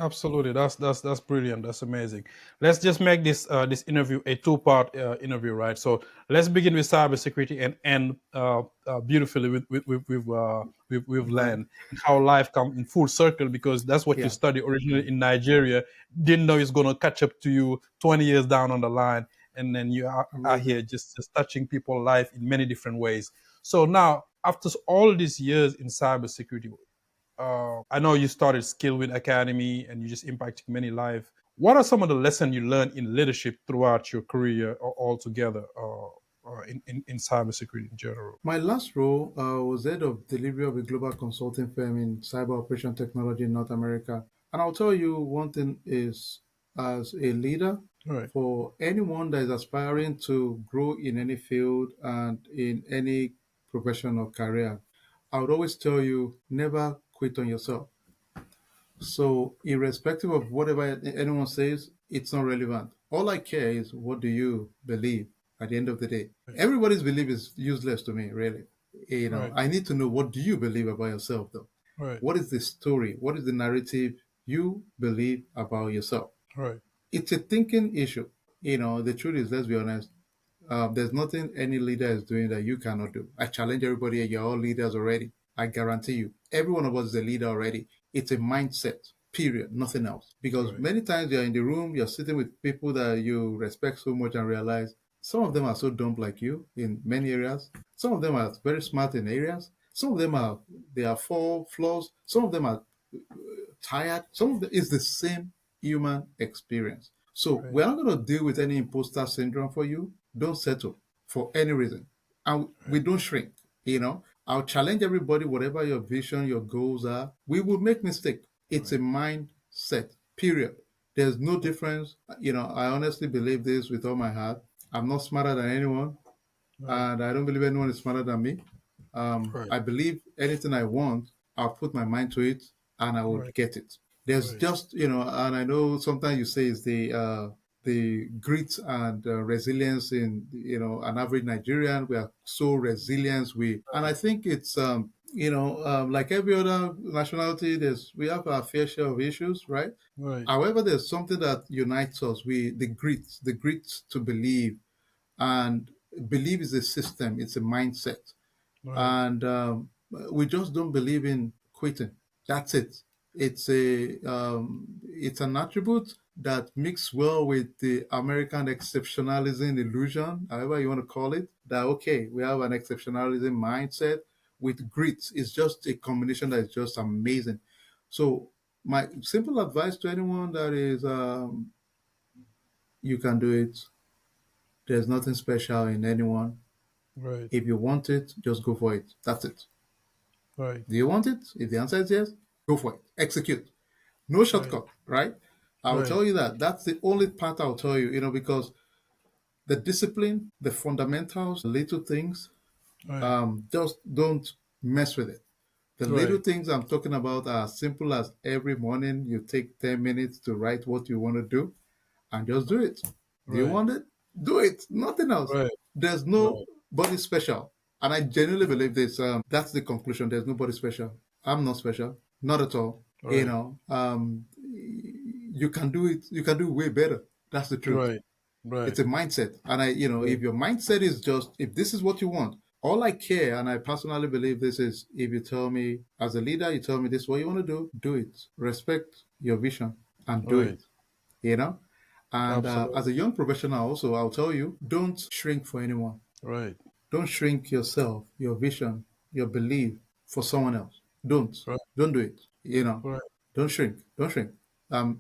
Absolutely, that's brilliant. That's amazing. Let's just make this interview a two-part interview, right? So let's begin with cybersecurity and end beautifully with Right. land and how life comes in full circle because that's what you Yeah. studied originally in Nigeria. Didn't know it's gonna catch up to you 20 years down on the line, and then you are here Amazing. just touching people's life in many different ways. So now, after all these years in cybersecurity, I know you started SkillWeed Academy and you just impacted many lives. What are some of the lessons you learned in leadership throughout your career altogether in cybersecurity in general? My last role was head of delivery of a global consulting firm in cyber operation technology in North America. And I'll tell you one thing is, as a leader, Right, for anyone that is aspiring to grow in any field and in any profession or career, I would always tell you never quit on yourself. So, irrespective of whatever anyone says, it's not relevant. All I care is what do you believe at the end of the day. right, Everybody's belief is useless to me, really. right, I need to know what do you believe about yourself, though. right, What is the story? What is the narrative you believe about yourself? right, It's a thinking issue. The truth is, let's be honest, there's nothing any leader is doing that you cannot do. I challenge everybody, you're all leaders already. I guarantee you, every one of us is a leader already. It's a mindset, period, nothing else. Because right, many times you're in the room, you're sitting with people that you respect so much and realize some of them are so dumb like you in many areas. Some of them are very smart in areas. Some of them right, are, they are full flaws. Some of them are tired. Some of them is the same human experience. So right, we're not going to deal with any imposter syndrome for you. Don't settle for any reason. And we right, don't shrink, I'll challenge everybody, whatever your vision, your goals are. We will make mistake. It's a right, mindset, period. There's no difference. I honestly believe this with all my heart. I'm not smarter than anyone, right, and I don't believe anyone is smarter than me. right, I believe anything I want, I'll put my mind to it and I would right, get it. There's right, just, and I know sometimes you say it's the grit and resilience in, an average Nigerian. We are so resilient. And I think it's, like every other nationality, we have our fair share of issues, right? right, However, there's something that unites us. The grit to believe, and belief is a system. It's a mindset, right, and we just don't believe in quitting. That's it. It's an attribute that mixes well with the American exceptionalism illusion, however you want to call it. That okay, we have an exceptionalism mindset with grit. It's just a combination that is just amazing. So my simple advice to anyone that is, you can do it. There's nothing special in anyone. right, If you want it, just go for it. That's it. right, Do you want it? If the answer is yes, go for it. Execute. No right, shortcut, right? I will right, tell you that. That's the only part I'll tell you, because the discipline, the fundamentals, little things, right, just don't mess with it. The little right, things I'm talking about are simple as every morning you take 10 minutes to write what you want to do and just do it. Do you right, want it? Do it. Nothing else. right, There's right, nobody special. And I genuinely believe this. That's the conclusion. There's nobody special. I'm not special. Not at all. right, You can do it. You can do it way better. That's the truth. right, right, It's a mindset. And right, if your mindset is just, if this is what you want, all I care, and I personally believe this is, if you tell me as a leader, you tell me this is what you want to do it. Respect your vision and do right. it you know and as Absolutely. a young professional also, I'll tell you, don't shrink for anyone. Right. Don't shrink yourself, your vision, your belief for someone else. don't Right. don't do it. Right. Don't shrink.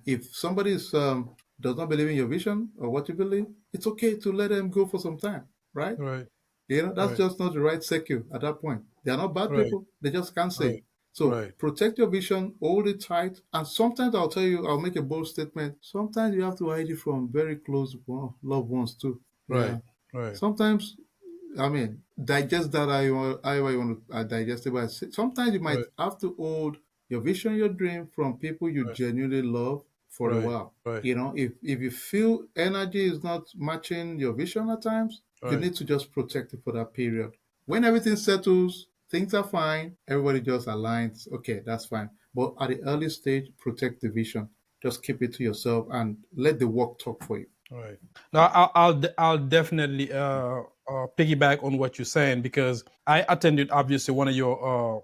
If somebody does not believe in your vision or what you believe, it's okay to let them go for some time, right? Right. That's Right. just not the right circle at that point. They are not bad Right. people. They just can't say. Right. So Right. protect your vision, hold it tight. And sometimes I'll tell you, I'll make a bold statement. Sometimes you have to hide it from very close loved ones too. Right. Yeah. Right. Sometimes, I mean, digest that however you want to digest it. But sometimes you might Right. have to hold your vision, your dream from people you Right. genuinely love for a Right. while. Right. If you feel energy is not matching your vision at times, you Right. need to just protect it for that period. When everything settles, things are fine, everybody just aligns. Okay, that's fine. But at the early stage, protect the vision. just keep it to yourself and let the work talk for you. Right. Now, I'll definitely piggyback on what you're saying because I attended obviously one of your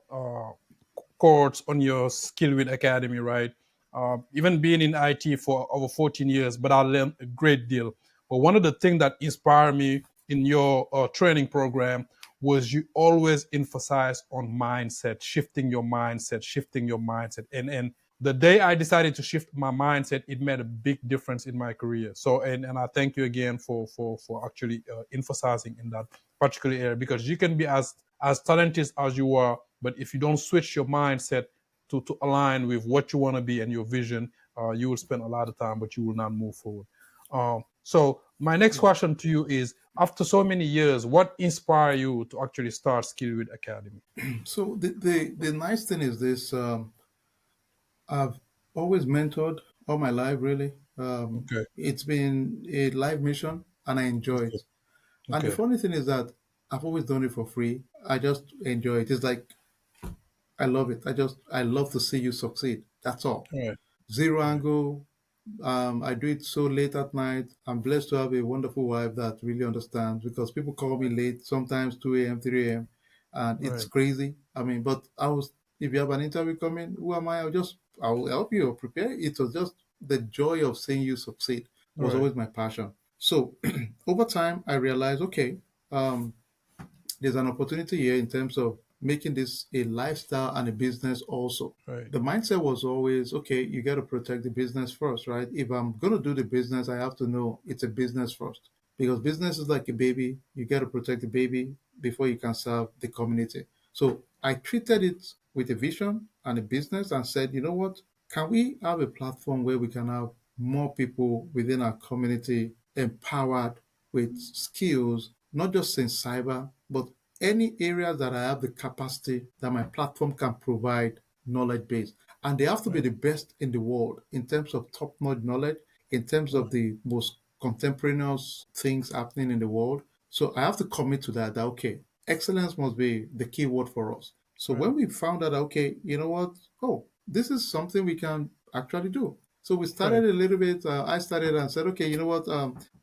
course on your SkillWeed Academy, right? Even being in IT for over 14 years, but I learned a great deal. But one of the things that inspired me in your training program was you always emphasize on mindset, shifting your mindset. And the day I decided to shift my mindset, it made a big difference in my career. So, and I thank you again for actually emphasizing in that particular area because you can be as talented as you are, but if you don't switch your mindset to align with what you want to be and your vision, you will spend a lot of time, but you will not move forward. So my next question to you is: after so many years, what inspired you to actually start SkillWeed Academy? So the nice thing is this: I've always mentored all my life. Really, Okay, it's been a life mission, and I enjoy okay, it. And the okay. funny thing is that I've always done it for free. I just enjoy it. It's like I love it. I love to see you succeed. That's all. All right, Zero all right, angle. I do it so late at night. I'm blessed to have a wonderful wife that really understands because people call me late, sometimes 2 a.m., 3 a.m., and all it's right, crazy. I mean, but if you have an interview coming, who am I? I'll help you prepare. It was just the joy of seeing you succeed all was right, always my passion. So over time, I realized, okay, um, there's an opportunity here in terms of making this a lifestyle and a business also. all right, The mindset was always, okay, you got to protect the business first, right? If I'm going to do the business, I have to know it's a business first because business is like a baby. You got to protect the baby before you can serve the community. So I treated it with a vision and a business and said, you know what? Can we have a platform where we can have more people within our community empowered with skills, not just in cyber, but any areas that I have the capacity that my platform can provide knowledge base. And they have to all be right, the best in the world in terms of top notch knowledge, in terms all of the most contemporaneous things happening in the world. So I have to commit to that, okay, excellence must be the key word for us. So right, when we found out, okay, you know what? Oh, this is something we can actually do. So we right, started a little bit. I started and said, okay, you know what?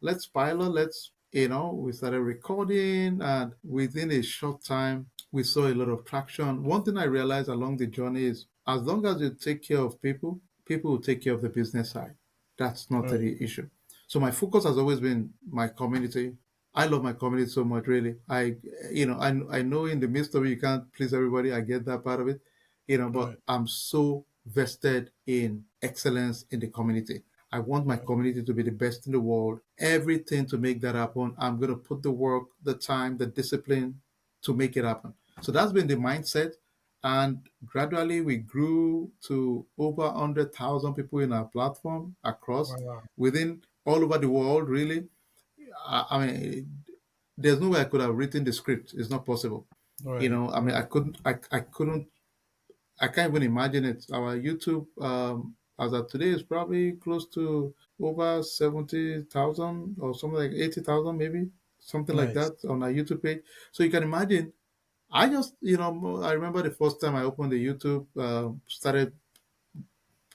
Let's pilot. We started recording, and within a short time, we saw a lot of traction. One thing I realized along the journey is as long as you take care of people, people will take care of the business side. That's not right, the issue. So my focus has always been my community. I love my community so much, really. I know in the midst of it, you can't please everybody. I get that part of it, but right, I'm so vested in excellence in the community. I want my right, community to be the best in the world. Everything to make that happen. I'm going to put the work, the time, the discipline to make it happen. So that's been the mindset. And gradually we grew to over 100,000 people in our platform across wow, within all over the world, really. I mean, there's no way I could have written the script. It's not possible. right, I mean, right, I can't even imagine it. Our YouTube, as of today, is probably close to over 70,000 or something like 80,000, maybe something like nice, that on our YouTube page. So you can imagine. I remember the first time I opened the YouTube, started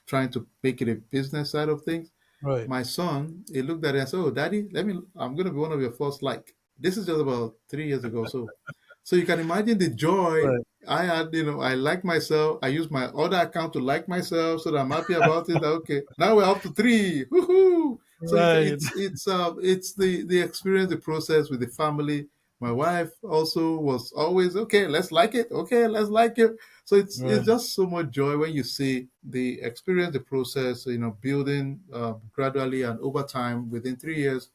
trying to make it a business side of things. right, My son, he looked at it and said, "Oh, Daddy, I'm going to be one of your first like." This is just about 3 years ago. So you can imagine the joy right, I had. I like myself. I use my other account to like myself, so that I'm happy about it. Okay, now we're up to three. Woohoo! So right, it's the experience, the process with the family. My wife also was always okay. Let's like it. Okay, let's like it. So it's right, just so much joy when you see the experience, the process. Building gradually and over time. Within 3 years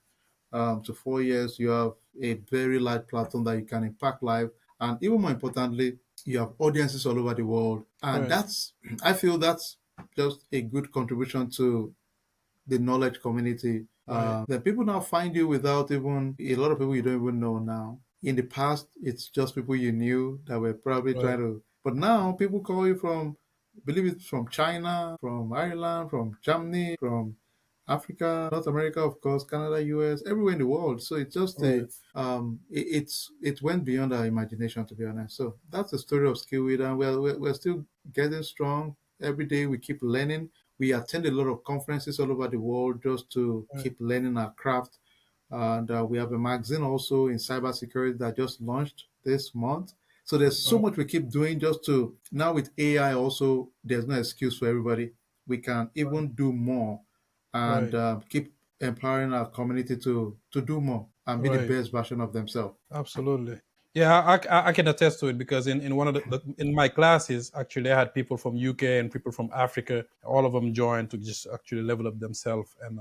to 4 years, you have a very large platform that you can impact live, and even more importantly, you have audiences all over the world, and right, I feel that's just a good contribution to the knowledge community. right, That people now find you without even a lot of people you don't even know now. In the past, it's just people you knew that were probably right, trying to, but now people call you from, believe it's from China, from Ireland, from Germany, from Africa, North America, of course, Canada, US, everywhere in the world. So it's just right. it went beyond our imagination, to be honest. So that's the story of SkillWeed, and we're still getting strong every day. We keep learning. We attend a lot of conferences all over the world just to Right. keep learning our craft. And we have a magazine also in cybersecurity that just launched this month. So there's so Right. much we keep doing just to now with AI also, there's no excuse for everybody. We can Right. even do more and Right. keep empowering our community to do more and be the Right. best version of themselves. Absolutely. Yeah, I can attest to it because in one of in my classes, actually, I had people from UK and people from Africa. All of them joined to just actually level up themselves. And